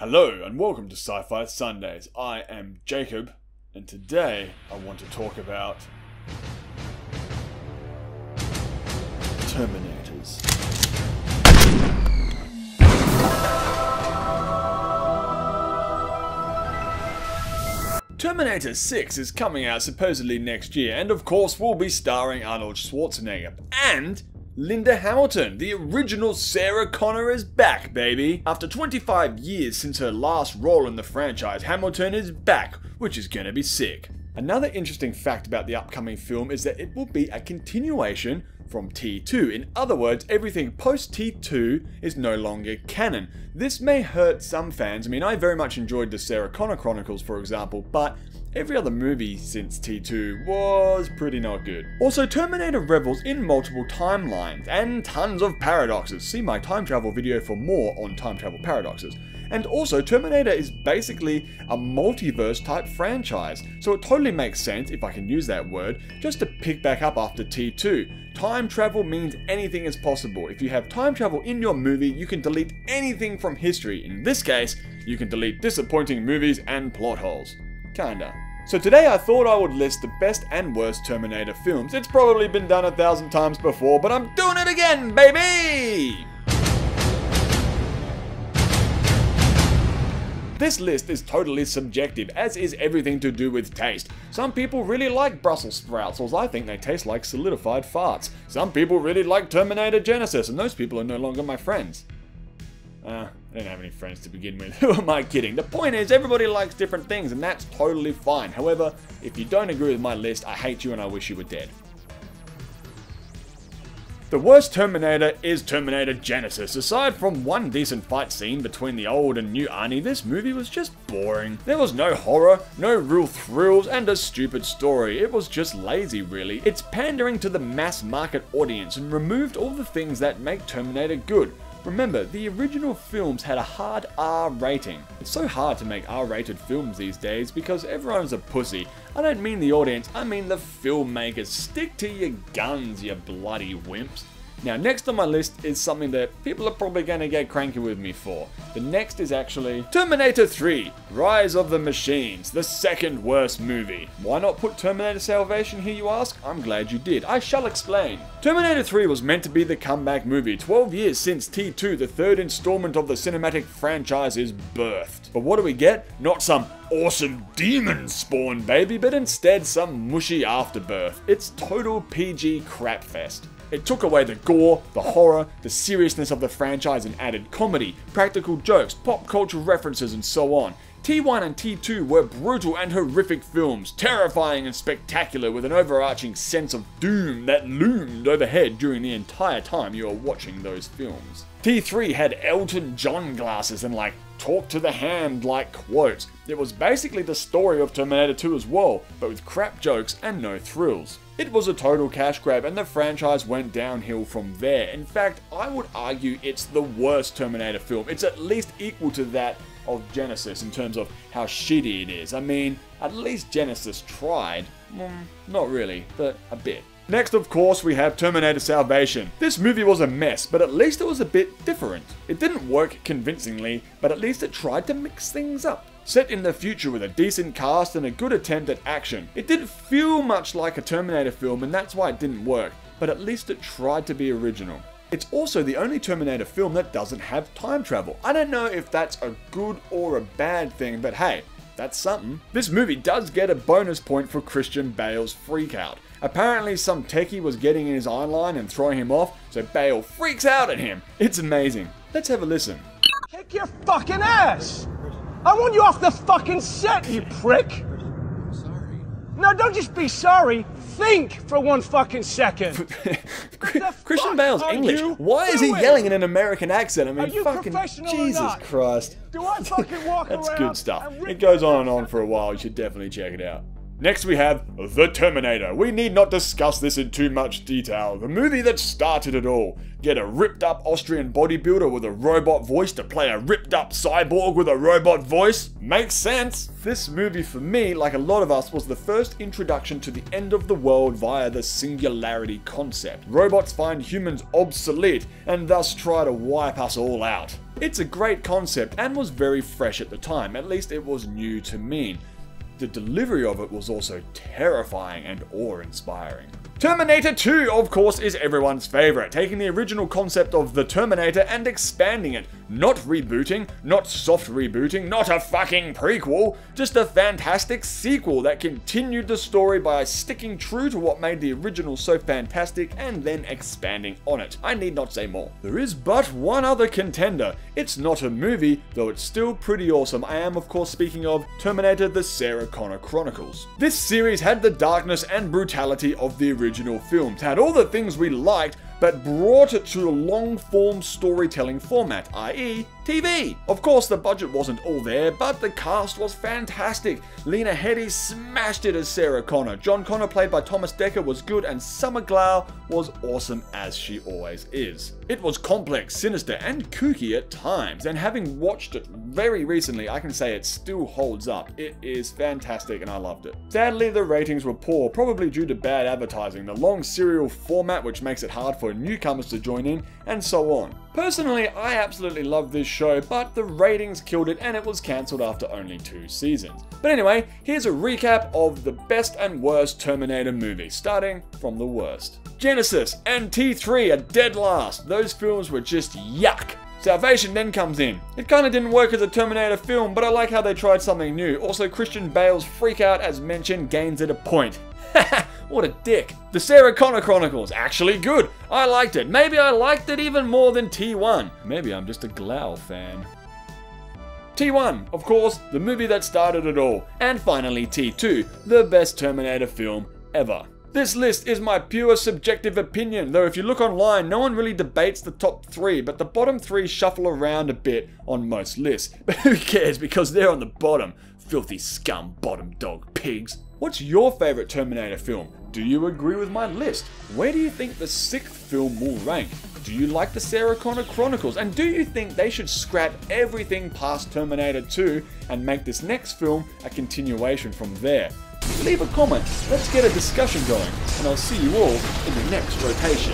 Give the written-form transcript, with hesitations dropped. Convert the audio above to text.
Hello and welcome to Sci-Fi Sundays. I am Jacob, and today I want to talk about Terminators. Terminator 6 is coming out supposedly next year, and of course will be starring Arnold Schwarzenegger and Linda Hamilton. The original Sarah Connor is back, baby! After 25 years since her last role in the franchise, Hamilton is back, which is gonna be sick. Another interesting fact about the upcoming film is that it will be a continuation from T2. In other words, everything post T2 is no longer canon. This may hurt some fans. I mean, I very much enjoyed the Sarah Connor Chronicles, for example, but every other movie since T2 was pretty not good. Also, Terminator revels in multiple timelines and tons of paradoxes. See my time travel video for more on time travel paradoxes. And also, Terminator is basically a multiverse type franchise, so it totally makes sense, if I can use that word, just to pick back up after T2. Time travel means anything is possible. If you have time travel in your movie, you can delete anything from history. In this case, you can delete disappointing movies and plot holes. Kinda. So today I thought I would list the best and worst Terminator films. It's probably been done 1,000 times before, but I'm doing it again, baby! This list is totally subjective, as is everything to do with taste. Some people really like Brussels sprouts, while I think they taste like solidified farts. Some people really like Terminator Genesis, and those people are no longer my friends. I didn't have any friends to begin with. Who am I kidding? The point is, everybody likes different things, and that's totally fine. However, if you don't agree with my list, I hate you and I wish you were dead. The worst Terminator is Terminator Genesis. Aside from one decent fight scene between the old and new Arnie, this movie was just boring. There was no horror, no real thrills, and a stupid story. It was just lazy, really. It's pandering to the mass market audience and removed all the things that make Terminator good. Remember, the original films had a hard R rating. It's so hard to make R-rated films these days because everyone's a pussy. I don't mean the audience, I mean the filmmakers. Stick to your guns, you bloody wimps. Now, next on my list is something that people are probably going to get cranky with me for. The next is actually Terminator 3, Rise of the Machines, the second worst movie. Why not put Terminator Salvation here, you ask? I'm glad you did. I shall explain. Terminator 3 was meant to be the comeback movie. 12 years since T2, the third installment of the cinematic franchise, is birthed. But what do we get? Not some awesome demon spawn, baby, but instead some mushy afterbirth. It's total PG crapfest. It took away the gore, the horror, the seriousness of the franchise and added comedy, practical jokes, pop culture references and so on. T1 and T2 were brutal and horrific films, terrifying and spectacular with an overarching sense of doom that loomed overhead during the entire time you were watching those films. T3 had Elton John glasses and talk to the hand quotes. It was basically the story of Terminator 2 as well, but with crap jokes and no thrills. It was a total cash grab and the franchise went downhill from there. In fact, I would argue it's the worst Terminator film. It's at least equal to that of Genesis in terms of how shitty it is. I mean, at least Genesis tried. Not really, but a bit. Next, of course, we have Terminator Salvation. This movie was a mess, but at least it was a bit different. It didn't work convincingly, but at least it tried to mix things up. Set in the future with a decent cast and a good attempt at action. It didn't feel much like a Terminator film, and that's why it didn't work, but at least it tried to be original. It's also the only Terminator film that doesn't have time travel. I don't know if that's a good or a bad thing, but hey, that's something. This movie does get a bonus point for Christian Bale's freakout. Apparently some techie was getting in his eye line and throwing him off, so Bale freaks out at him. It's amazing. Let's have a listen. Kick your fucking ass! I want you off the fucking set, you prick! I'm sorry. No, don't just be sorry. Think for one fucking second. Christian Bale's English. Why is he yelling in an American accent? I mean, fucking Jesus Christ. Do I fucking walk That's around good stuff. and rip It goes on and on for a while. You should definitely check it out. Next we have The Terminator. We need not discuss this in too much detail. The movie that started it all. Get a ripped up Austrian bodybuilder with a robot voice to play a ripped up cyborg with a robot voice? Makes sense. This movie for me, like a lot of us, was the first introduction to the end of the world via the singularity concept. Robots find humans obsolete and thus try to wipe us all out. It's a great concept and was very fresh at the time, at least it was new to me. The delivery of it was also terrifying and awe-inspiring. Terminator 2, of course, is everyone's favorite, taking the original concept of the Terminator and expanding it. Not rebooting, not soft rebooting, not a fucking prequel, just a fantastic sequel that continued the story by sticking true to what made the original so fantastic and then expanding on it. I need not say more. There is but one other contender. It's not a movie, though it's still pretty awesome. I am, of course, speaking of Terminator: The Sarah Connor Chronicles. This series had the darkness and brutality of the original films, had all the things we liked, but brought it to a long-form storytelling format, i.e. TV. Of course, the budget wasn't all there, but the cast was fantastic. Lena Headey smashed it as Sarah Connor. John Connor, played by Thomas Dekker, was good, and Summer Glau was awesome as she always is. It was complex, sinister, and kooky at times, and having watched it very recently, I can say it still holds up. It is fantastic, and I loved it. Sadly, the ratings were poor, probably due to bad advertising, the long serial format which makes it hard for newcomers to join in, and so on. Personally, I absolutely love this show, but the ratings killed it and it was cancelled after only 2 seasons. But anyway, here's a recap of the best and worst Terminator movies, starting from the worst. Genesis and T3 are dead last. Those films were just yuck. Salvation then comes in. It kinda didn't work as a Terminator film, but I like how they tried something new. Also, Christian Bale's freak out, as mentioned, gains it a point. Haha, what a dick. The Sarah Connor Chronicles, actually good. I liked it. Maybe I liked it even more than T1. Maybe I'm just a Glau fan. T1, of course, the movie that started it all. And finally T2, the best Terminator film ever. This list is my pure subjective opinion, though if you look online, no one really debates the top 3, but the bottom 3 shuffle around a bit on most lists. But who cares, because they're on the bottom. Filthy scum bottom dog pigs. What's your favourite Terminator film? Do you agree with my list? Where do you think the 6th film will rank? Do you like the Sarah Connor Chronicles? And do you think they should scrap everything past Terminator 2 and make this next film a continuation from there? Leave a comment, let's get a discussion going, and I'll see you all in the next rotation.